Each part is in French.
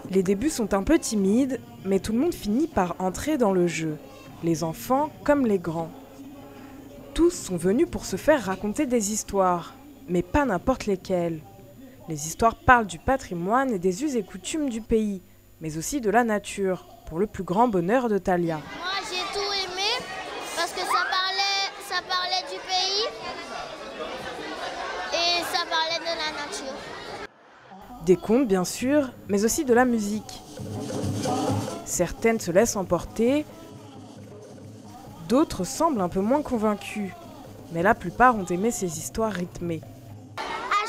Les débuts sont un peu timides, mais tout le monde finit par entrer dans le jeu, les enfants comme les grands. Tous sont venus pour se faire raconter des histoires, mais pas n'importe lesquelles. Les histoires parlent du patrimoine et des us et coutumes du pays, mais aussi de la nature, pour le plus grand bonheur de Talia. Moi j'ai tout aimé parce que ça parlait du pays et ça parlait de la nature. Des contes bien sûr, mais aussi de la musique. Certaines se laissent emporter, d'autres semblent un peu moins convaincues, mais la plupart ont aimé ces histoires rythmées. À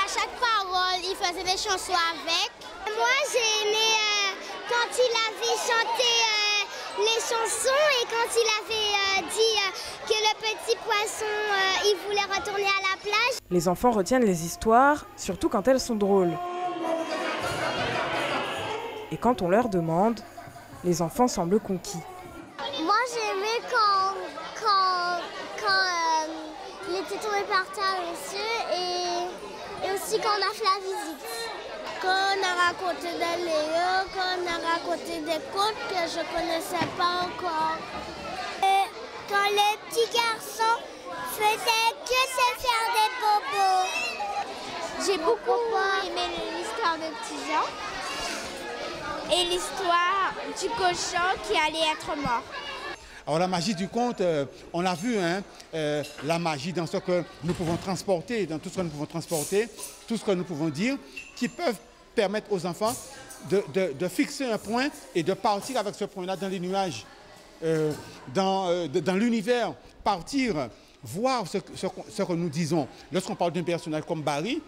chaque parole, il faisait des chansons avec. Moi j'ai aimé quand il avait chanté les chansons et quand il avait dit que le petit poisson il voulait retourner à la plage. Les enfants retiennent les histoires, surtout quand elles sont drôles. Et quand on leur demande, les enfants semblent conquis. Moi j'ai aimé quand il était tombé par terre et aussi quand on a fait la visite. Quand on a raconté des léos, quand on a raconté des contes que je ne connaissais pas encore. Et quand les petits garçons faisaient que se faire des bobos. J'ai beaucoup aimé l'histoire de Petit Jean et l'histoire du cochon qui allait être mort. Alors la magie du conte, on l'a vu, hein, la magie dans ce que nous pouvons transporter, dans tout ce que nous pouvons transporter, tout ce que nous pouvons dire, qui peuvent permettre aux enfants de fixer un point et de partir avec ce point-là dans les nuages, dans l'univers, partir, voir ce que nous disons. Lorsqu'on parle d'un personnage comme Barry,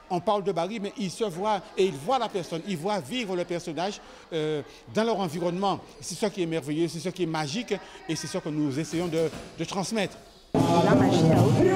on parle de Barry, mais il se voit et il voit la personne, il voit vivre le personnage dans leur environnement. C'est ce qui est merveilleux, c'est ce qui est magique et c'est ce que nous essayons de transmettre. La magie a aucun